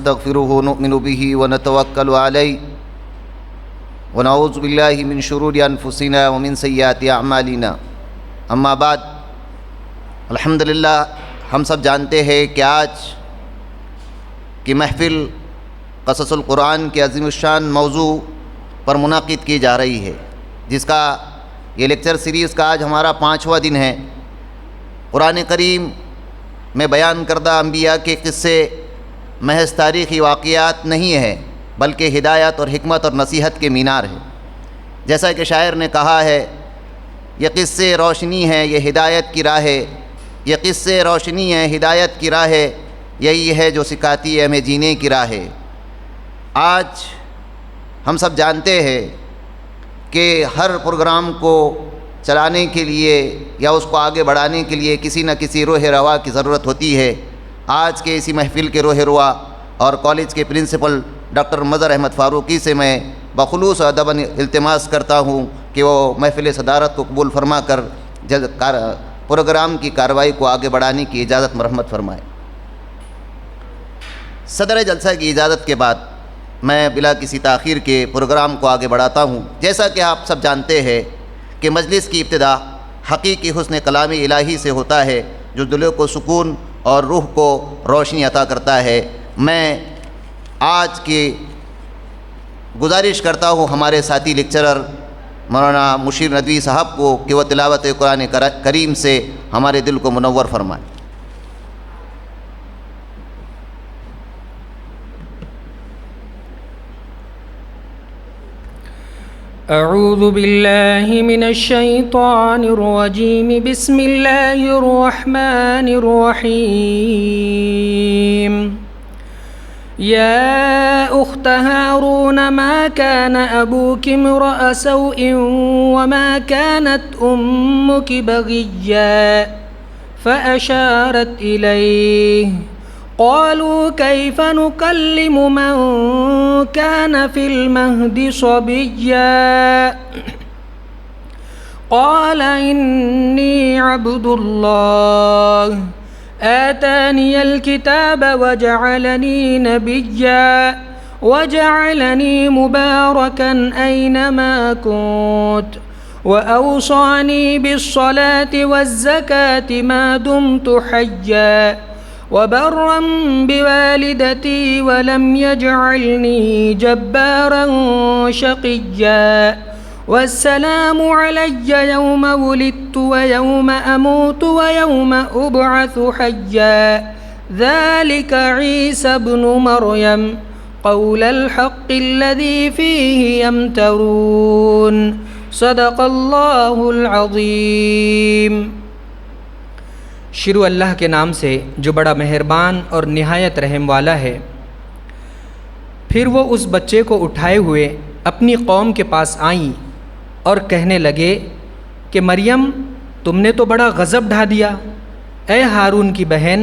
ونستغفره ونؤمن به ونتوكل عليه ونعوذ بالله من شرور انفسنا ومن سيئات اعمالنا اما بعد الحمدللہ ہم سب جانتے ہیں کہ آج کی محفل قصص القرآن کے عظیم الشان موضوع پر منعقد کی جا رہی ہے، جس کا یہ لیکچر سیریز کا آج ہمارا 5واں دن ہے۔ قرآن کریم میں بیان کردہ انبیاء کے قصے محض تاریخی واقعات نہیں ہیں، بلکہ ہدایت اور حکمت اور نصیحت کے مینار ہیں۔ جیسا کہ شاعر نے کہا ہے، یہ قصے روشنی ہیں، یہ ہدایت کی راہ ہے، یہ قصے روشنی ہیں، ہدایت کی راہ ہے، یہی ہے جو سکھاتی ہے ہمیں جینے کی راہ ہے۔ آج ہم سب جانتے ہیں کہ ہر پروگرام کو چلانے کے لیے یا اس کو آگے بڑھانے کے لیے کسی نہ کسی روح روا کی ضرورت ہوتی ہے۔ آج کے اسی محفل کے روح روا اور کالج کے پرنسپل ڈاکٹر مظہر احمد فاروقی سے میں بخلوص و ادب التماس کرتا ہوں کہ وہ محفل صدارت کو قبول فرما کر پروگرام کی کارروائی کو آگے بڑھانے کی اجازت مرحمت فرمائے۔ صدر جلسہ کی اجازت کے بعد میں بلا کسی تاخیر کے پروگرام کو آگے بڑھاتا ہوں۔ جیسا کہ آپ سب جانتے ہیں کہ مجلس کی ابتدا حقیقی حسن کلام الہی سے ہوتا ہے، جو دل کو سکون اور روح کو روشنی عطا کرتا ہے۔ میں آج کی گزارش کرتا ہوں ہمارے ساتھی لیکچرر مولانا مشیر ندوی صاحب کو کہ وہ تلاوت قرآن کریم سے ہمارے دل کو منور فرمائیں۔ اعوذ باللہ من الشیطان الرجیم، بسم اللہ الرحمن الرحیم۔ یا اخت ہارون ما کان ابوک امرأ سوء وما كانت امک بغیا فاشارت الیہ قالوا كيف نكلم من كان في المهد صبيا قال إني عبد الله آتاني الكتاب وجعلني نبيا وجعلني مباركا أينما كنت وأوصاني بالصلاة والزكاة ما دمت حيا وبرا بوالدتي ولم يجعلني جبارا شقيا والسلام علي يوم ولدت ويوم أموت ويوم أبعث حيا ذلك عيسى ابن مريم قول الحق الذي فيه يمترون صدق الله العظيم۔ شروع اللہ کے نام سے جو بڑا مہربان اور نہایت رحم والا ہے۔ پھر وہ اس بچے کو اٹھائے ہوئے اپنی قوم کے پاس آئیں اور کہنے لگے کہ مریم، تم نے تو بڑا غضب ڈھا دیا۔ اے ہارون کی بہن،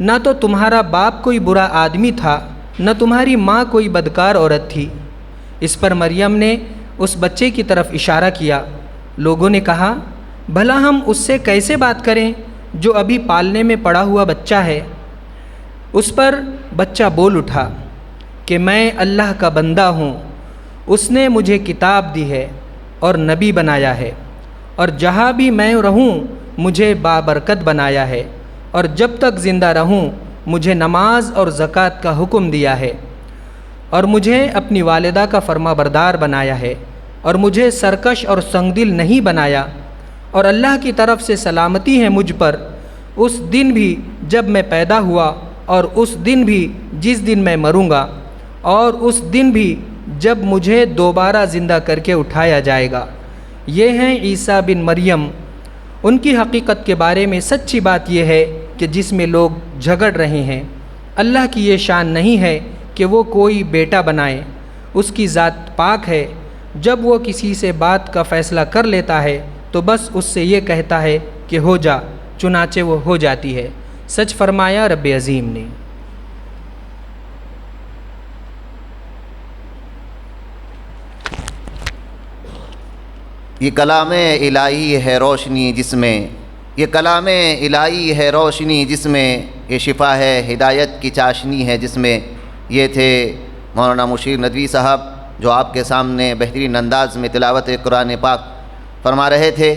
نہ تو تمہارا باپ کوئی برا آدمی تھا، نہ تمہاری ماں کوئی بدکار عورت تھی۔ اس پر مریم نے اس بچے کی طرف اشارہ کیا۔ لوگوں نے کہا، بھلا ہم اس سے کیسے بات کریں جو ابھی پالنے میں پڑا ہوا بچہ ہے؟ اس پر بچہ بول اٹھا کہ میں اللہ کا بندہ ہوں، اس نے مجھے کتاب دی ہے اور نبی بنایا ہے، اور جہاں بھی میں رہوں مجھے بابرکت بنایا ہے، اور جب تک زندہ رہوں مجھے نماز اور زکوٰۃ کا حکم دیا ہے، اور مجھے اپنی والدہ کا فرما بردار بنایا ہے، اور مجھے سرکش اور سنگدل نہیں بنایا، اور اللہ کی طرف سے سلامتی ہے مجھ پر، اس دن بھی جب میں پیدا ہوا، اور اس دن بھی جس دن میں مروں گا، اور اس دن بھی جب مجھے دوبارہ زندہ کر کے اٹھایا جائے گا۔ یہ ہیں عیسیٰ بن مریم۔ ان کی حقیقت کے بارے میں سچی بات یہ ہے کہ جس میں لوگ جھگڑ رہے ہیں، اللہ کی یہ شان نہیں ہے کہ وہ کوئی بیٹا بنائے، اس کی ذات پاک ہے۔ جب وہ کسی سے بات کا فیصلہ کر لیتا ہے تو بس اس سے یہ کہتا ہے کہ ہو جا، چنانچہ وہ ہو جاتی ہے۔ سچ فرمایا رب عظیم نے۔ یہ کلام الہی ہے روشنی جس میں، یہ کلام الہی ہے روشنی جس میں، یہ شفا ہے ہدایت کی چاشنی ہے جس میں، یہ تھے مولانا مشیر ندوی صاحب، جو آپ کے سامنے بہترین انداز میں تلاوت قرآن پاک فرما رہے تھے۔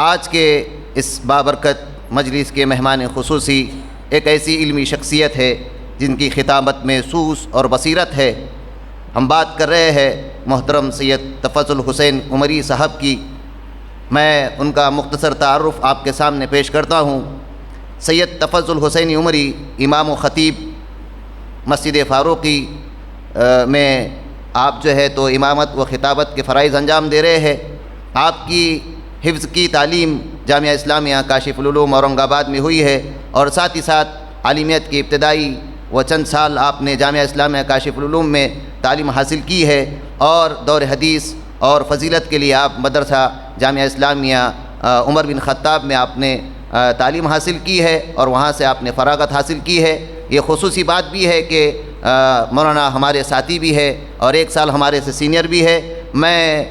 آج کے اس بابرکت مجلس کے مہمان خصوصی ایک ایسی علمی شخصیت ہے جن کی خطابت میں سوس اور بصیرت ہے۔ ہم بات کر رہے ہیں محترم سید تفضل حسین عمری صاحب کی۔ میں ان کا مختصر تعارف آپ کے سامنے پیش کرتا ہوں۔ سید تفضل حسین عمری امام و خطیب مسجد فاروقی میں آپ جو ہے تو امامت و خطابت کے فرائض انجام دے رہے ہیں۔ آپ کی حفظ کی تعلیم جامعہ اسلامیہ کاشف العلوم اورنگ آباد میں ہوئی ہے، اور ساتھ ہی ساتھ عالمیت کی ابتدائی وہ چند سال آپ نے جامعہ اسلامیہ کاشف العلوم میں تعلیم حاصل کی ہے، اور دور حدیث اور فضیلت کے لیے آپ مدرسہ جامعہ اسلامیہ عمر بن خطاب میں آپ نے تعلیم حاصل کی ہے، اور وہاں سے آپ نے فراغت حاصل کی ہے۔ یہ خصوصی بات بھی ہے کہ مولانا ہمارے ساتھی بھی ہے اور ایک سال ہمارے سے سینئر بھی ہے۔ میں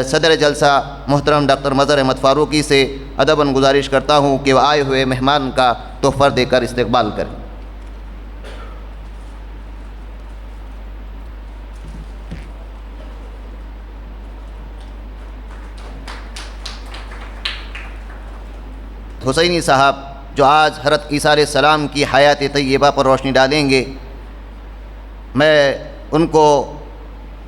صدر جلسہ محترم ڈاکٹر مظہر احمد فاروقی سے ادباً گزارش کرتا ہوں کہ وہ آئے ہوئے مہمان کا تحفہ دے کر استقبال کریں۔ حسینی صاحب جو آج حضرت عیسیٰ علیہ السلام کی حیات طیبہ پر روشنی ڈالیں گے، میں ان کو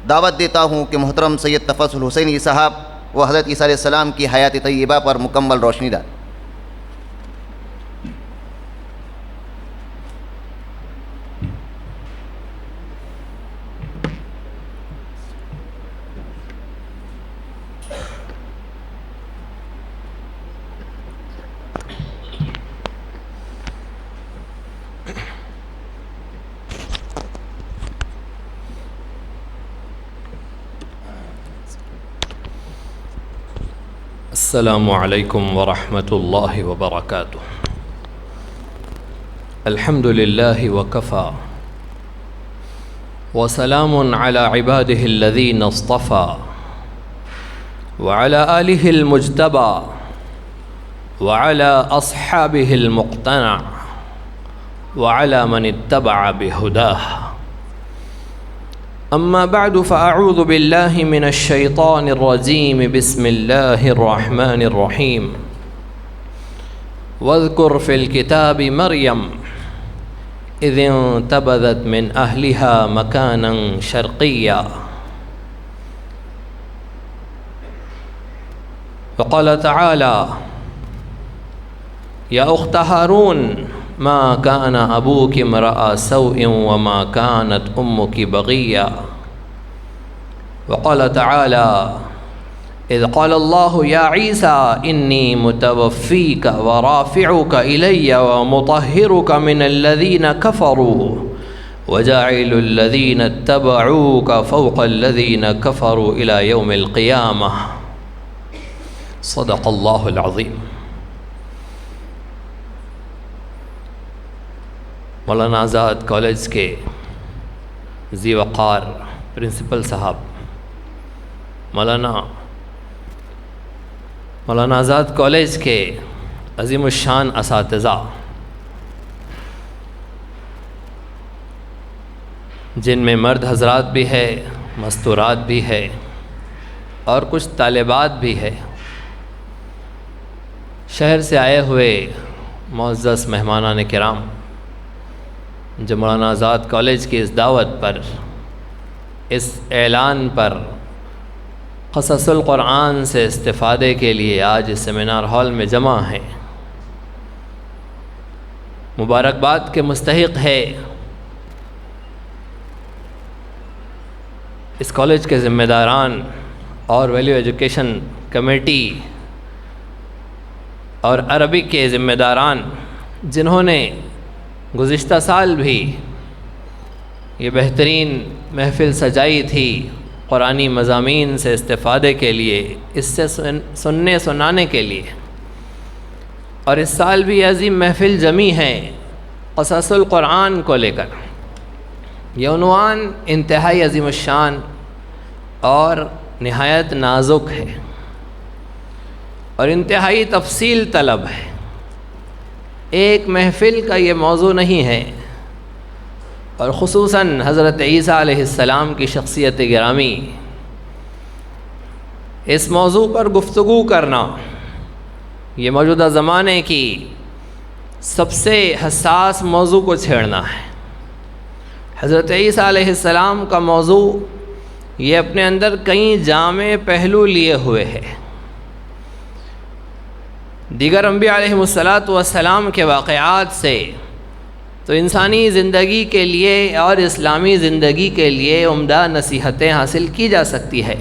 دعوت دیتا ہوں کہ محترم سید تفضل حسینی صاحب وہ حضرت عیسیٰ علیہ السلام کی حیات طیبہ پر مکمل روشنی ڈالیں۔ السلام علیکم ورحمۃ اللہ وبرکاتہ۔ الحمد للہ وکفی وسلام علی عباده الذین اصطفى وعلى آلہ المجتبى وعلى اصحابہ المقتنع وعلى من اتبع بہداہ۔ اما بعد فاعوذ باللہ من الشیطان الرجیم بسم اللہ الرحمن الرحیم۔ واذکر فی الکتاب مریم اذ انتبذت من اہلها مکانا شرقیا۔ وقال تعالی یا اخت ہارون ما كان أبوك امرأ سوء وما كانت أمك بغيا۔ وقال تعالى إذ قال الله يا عيسى إني متوفيك ورافعك إلي ومطهرك من الذين كفروا وجاعل الذين اتبعوك فوق الذين كفروا إلى يوم القيامة۔ صدق الله العظيم۔ مولانا آزاد کالج کے ذی وقار پرنسپل صاحب، مولانا آزاد کالج کے عظیم الشان اساتذہ، جن میں مرد حضرات بھی ہے، مستورات بھی ہے، اور کچھ طالبات بھی ہے، شہر سے آئے ہوئے معزز مہمانان کرام، جو مولانا آزاد کالج کی اس دعوت پر، اس اعلان پر قصص القرآن سے استفادے کے لیے آج اس سیمینار ہال میں جمع ہیں، مبارکباد کے مستحق ہے۔ اس کالج کے ذمہ داران اور ویلیو ایجوکیشن کمیٹی اور عربک کے ذمہ داران، جنہوں نے گزشتہ سال بھی یہ بہترین محفل سجائی تھی قرآنی مضامین سے استفادے کے لیے، اس سے سننے سنانے کے لیے، اور اس سال بھی عظیم محفل جمی ہے قصص القرآن کو لے کر۔ یہ عنوان انتہائی عظیم الشان اور نہایت نازک ہے اور انتہائی تفصیل طلب ہے۔ ایک محفل کا یہ موضوع نہیں ہے، اور خصوصاً حضرت عیسیٰ علیہ السلام کی شخصیت گرامی، اس موضوع پر گفتگو کرنا یہ موجودہ زمانے کی سب سے حساس موضوع کو چھیڑنا ہے۔ حضرت عیسیٰ علیہ السلام کا موضوع یہ اپنے اندر کئی جامع پہلو لیے ہوئے ہے۔ دیگر انبیاء علیہم السلام کے واقعات سے تو انسانی زندگی کے لیے اور اسلامی زندگی کے لیے عمدہ نصیحتیں حاصل کی جا سکتی ہے،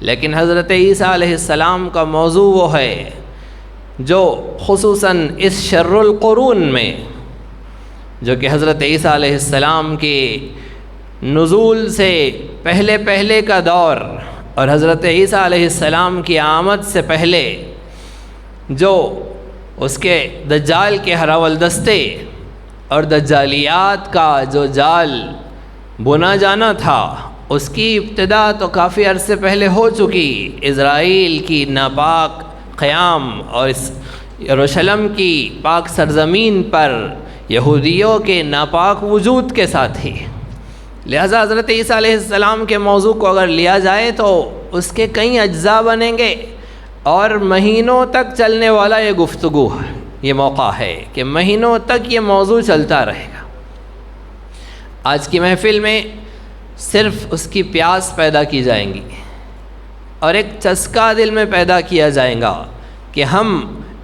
لیکن حضرت عیسیٰ علیہ السلام کا موضوع وہ ہے جو خصوصاً اس شر القرون میں، جو کہ حضرت عیسیٰ علیہ السلام کے نزول سے پہلے کا دور اور حضرت عیسیٰ علیہ السلام کی آمد سے پہلے جو اس کے دجال کے ہراولدستے اور دجالیات کا جو جال بنا جانا تھا، اس کی ابتدا تو کافی عرصے پہلے ہو چکی۔ اسرائیل کی ناپاک قیام اور اس یروشلم کی پاک سرزمین پر یہودیوں کے ناپاک وجود کے ساتھ ہی، لہذا حضرت عیسیٰ علیہ السلام کے موضوع کو اگر لیا جائے تو اس کے کئی اجزاء بنیں گے اور مہینوں تک چلنے والا یہ گفتگو ہے، یہ موقع ہے کہ مہینوں تک یہ موضوع چلتا رہے گا۔ آج کی محفل میں صرف اس کی پیاس پیدا کی جائیں گی اور ایک چسکا دل میں پیدا کیا جائے گا کہ ہم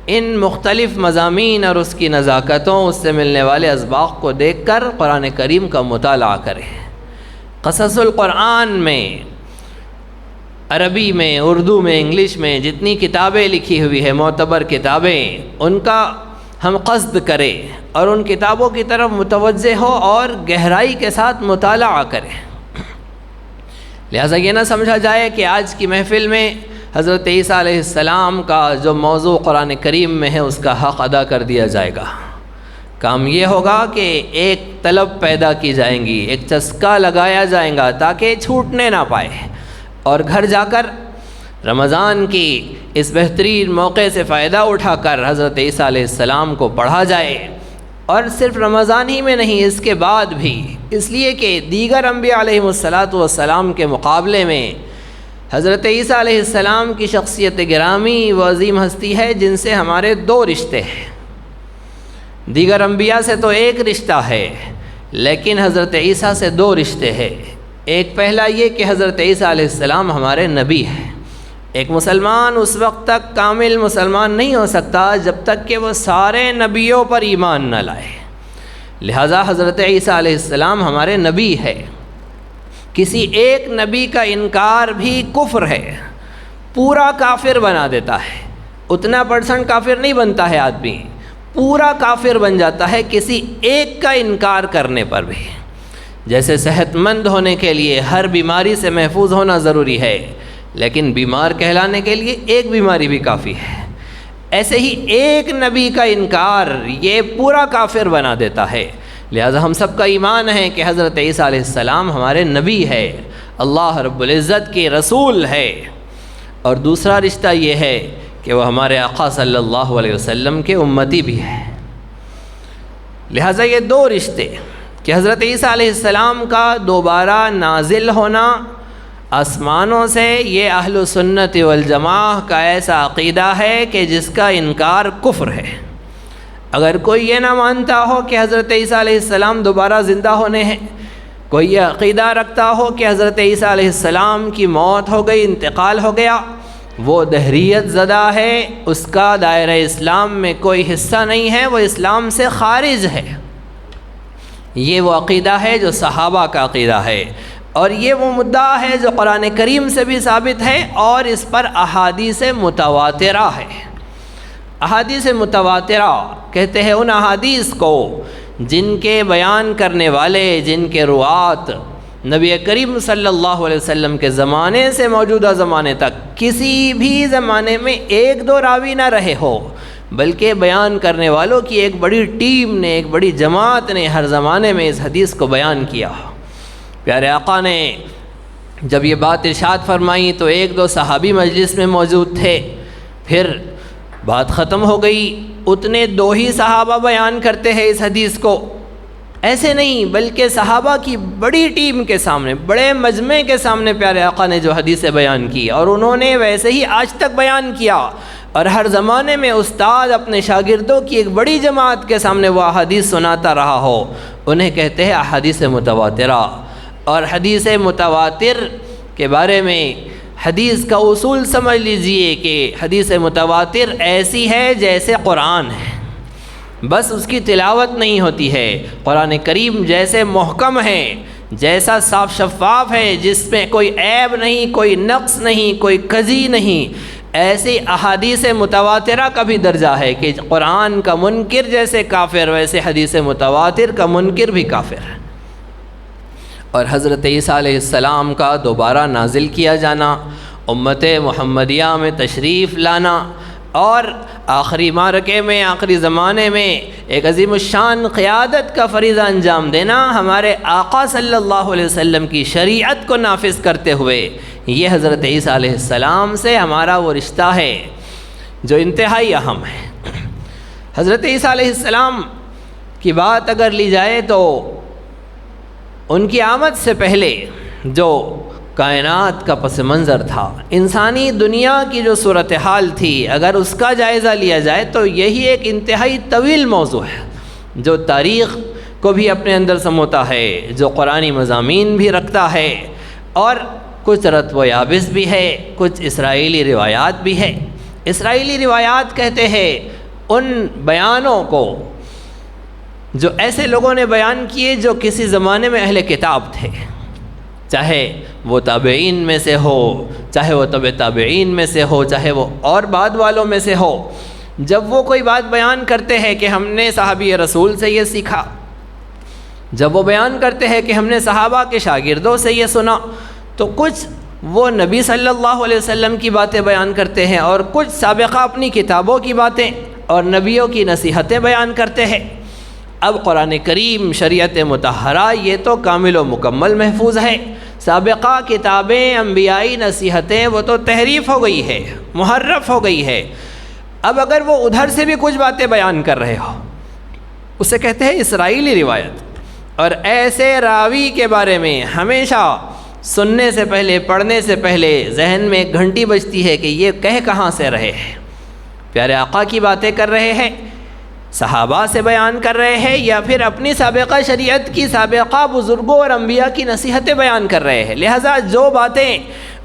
ان مختلف مضامین اور اس کی نزاکتوں، اس سے ملنے والے اسباق کو دیکھ کر قرآن کریم کا مطالعہ کریں۔ قصص القرآن میں، عربی میں، اردو میں، انگلش میں جتنی کتابیں لکھی ہوئی ہیں، معتبر کتابیں، ان کا ہم قصد کریں اور ان کتابوں کی طرف متوجہ ہو اور گہرائی کے ساتھ مطالعہ کریں۔ لہٰذا یہ نہ سمجھا جائے کہ آج کی محفل میں حضرت عیسیٰ علیہ السلام کا جو موضوع قرآن کریم میں ہے اس کا حق ادا کر دیا جائے گا۔ کام یہ ہوگا کہ ایک طلب پیدا کی جائیں گی، ایک چسکا لگایا جائے گا تاکہ چھوٹنے نہ پائے، اور گھر جا کر رمضان کی اس بہترین موقع سے فائدہ اٹھا کر حضرت عیسیٰ علیہ السلام کو پڑھا جائے، اور صرف رمضان ہی میں نہیں، اس کے بعد بھی، اس لیے کہ دیگر انبیاء علیہم السلام کے مقابلے میں حضرت عیسیٰ علیہ السلام کی شخصیت گرامی و عظیم ہستی ہے جن سے ہمارے دو رشتے ہیں۔ دیگر انبیاء سے تو ایک رشتہ ہے، لیکن حضرت عیسیٰ سے دو رشتے ہیں۔ ایک پہلا یہ کہ حضرت عیسیٰ علیہ السلام ہمارے نبی ہیں۔ ایک مسلمان اس وقت تک کامل مسلمان نہیں ہو سکتا جب تک کہ وہ سارے نبیوں پر ایمان نہ لائے، لہذا حضرت عیسیٰ علیہ السلام ہمارے نبی ہے۔ کسی ایک نبی کا انکار بھی کفر ہے، پورا کافر بنا دیتا ہے۔ اتنا % کافر نہیں بنتا ہے آدمی، پورا کافر بن جاتا ہے کسی ایک کا انکار کرنے پر بھی۔ جیسے صحت مند ہونے کے لیے ہر بیماری سے محفوظ ہونا ضروری ہے، لیکن بیمار کہلانے کے لیے ایک بیماری بھی کافی ہے، ایسے ہی ایک نبی کا انکار یہ پورا کافر بنا دیتا ہے۔ لہذا ہم سب کا ایمان ہے کہ حضرت عیسیٰ علیہ السلام ہمارے نبی ہے، اللہ رب العزت کے رسول ہے، اور دوسرا رشتہ یہ ہے کہ وہ ہمارے آقا صلی اللہ علیہ وسلم کے امتی بھی ہے۔ لہذا یہ دو رشتے کہ حضرت عیسیٰ علیہ السلام کا دوبارہ نازل ہونا آسمانوں سے، یہ اہل سنت والجماعہ کا ایسا عقیدہ ہے کہ جس کا انکار کفر ہے۔ اگر کوئی یہ نہ مانتا ہو کہ حضرت عیسیٰ علیہ السلام دوبارہ زندہ ہونے ہیں، کوئی یہ عقیدہ رکھتا ہو کہ حضرت عیسیٰ علیہ السلام کی موت ہو گئی، انتقال ہو گیا، وہ دہریت زدہ ہے، اس کا دائرہ اسلام میں کوئی حصہ نہیں ہے، وہ اسلام سے خارج ہے۔ یہ وہ عقیدہ ہے جو صحابہ کا عقیدہ ہے، اور یہ وہ مدعا ہے جو قرآن کریم سے بھی ثابت ہے، اور اس پر احادیث متواترہ ہے۔ احادیث متواترہ کہتے ہیں ان احادیث کو جن کے بیان کرنے والے، جن کے روات نبی کریم صلی اللہ علیہ وسلم کے زمانے سے موجودہ زمانے تک کسی بھی زمانے میں ایک دو راوی نہ رہے ہو، بلکہ بیان کرنے والوں کی ایک بڑی ٹیم نے، ایک بڑی جماعت نے ہر زمانے میں اس حدیث کو بیان کیا۔ پیارے آقا نے جب یہ بات ارشاد فرمائی تو ایک دو صحابی مجلس میں موجود تھے، پھر بات ختم ہو گئی، اتنے دو ہی صحابہ بیان کرتے ہیں اس حدیث کو۔ ایسے نہیں بلکہ صحابہ کی بڑی ٹیم کے سامنے، بڑے مجمع کے سامنے پیارے آقا نے جو حدیثیں بیان کی، اور انہوں نے ویسے ہی آج تک بیان کیا، اور ہر زمانے میں استاد اپنے شاگردوں کی ایک بڑی جماعت کے سامنے وہ احادیث سناتا رہا ہو، انہیں کہتے ہیں احادیث متواترہ۔ اور حدیث متواتر کے بارے میں حدیث کا اصول سمجھ لیجئے کہ حدیث متواتر ایسی ہے جیسے قرآن ہے، بس اس کی تلاوت نہیں ہوتی ہے۔ قرآن کریم جیسے محکم ہے، جیسا صاف شفاف ہے، جس میں کوئی عیب نہیں، کوئی نقص نہیں، کوئی کجی نہیں، ایسی احادیث متواترہ کا بھی درجہ ہے کہ قرآن کا منکر جیسے کافر، ویسے حدیث متواتر کا منکر بھی کافر ہے۔ اور حضرت عیسیٰ علیہ السلام کا دوبارہ نازل کیا جانا، امت محمدیہ میں تشریف لانا، اور آخری معرکے میں، آخری زمانے میں ایک عظیم الشان قیادت کا فریضہ انجام دینا، ہمارے آقا صلی اللہ علیہ وسلم کی شریعت کو نافذ کرتے ہوئے، یہ حضرت عیسیٰ علیہ السلام سے ہمارا وہ رشتہ ہے جو انتہائی اہم ہے۔ حضرت عیسیٰ علیہ السلام کی بات اگر لی جائے تو ان کی آمد سے پہلے جو کائنات کا پس منظر تھا، انسانی دنیا کی جو صورتحال تھی، اگر اس کا جائزہ لیا جائے تو یہی ایک انتہائی طویل موضوع ہے جو تاریخ کو بھی اپنے اندر سموتا ہے، جو قرآنی مضامین بھی رکھتا ہے، اور کچھ رتب و یابس بھی ہے، کچھ اسرائیلی روایات بھی ہے۔ اسرائیلی روایات کہتے ہیں ان بیانوں کو جو ایسے لوگوں نے بیان کیے جو کسی زمانے میں اہل کتاب تھے، چاہے وہ تابعین میں سے ہو، چاہے وہ تبع تابعین میں سے ہو، چاہے وہ اور بعد والوں میں سے ہو، جب وہ کوئی بات بیان کرتے ہیں کہ ہم نے صحابی رسول سے یہ سیکھا، جب وہ بیان کرتے ہیں کہ ہم نے صحابہ کے شاگردوں سے یہ سنا، تو کچھ وہ نبی صلی اللہ علیہ وسلم کی باتیں بیان کرتے ہیں، اور کچھ سابقہ اپنی کتابوں کی باتیں اور نبیوں کی نصیحتیں بیان کرتے ہیں۔ اب قرآن کریم شریعت مطہرہ یہ تو کامل و مکمل محفوظ ہے، سابقہ کتابیں، انبیائی نصیحتیں وہ تو تحریف ہو گئی ہے، محرف ہو گئی ہے۔ اب اگر وہ ادھر سے بھی کچھ باتیں بیان کر رہے ہو، اسے کہتے ہیں اسرائیلی روایت۔ اور ایسے راوی کے بارے میں ہمیشہ سننے سے پہلے، پڑھنے سے پہلے ذہن میں ایک گھنٹی بجتی ہے کہ یہ کہہ کہاں سے رہے ہیں، پیارے آقا کی باتیں کر رہے ہیں، صحابہ سے بیان کر رہے ہیں، یا پھر اپنی سابقہ شریعت کی سابقہ بزرگوں اور انبیاء کی نصیحتیں بیان کر رہے ہیں۔ لہٰذا جو باتیں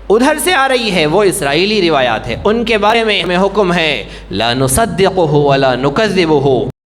ادھر سے آ رہی ہے وہ اسرائیلی روایات ہے، ان کے بارے میں ہمیں حکم ہے لا نصدقہ ولا نکذبہ،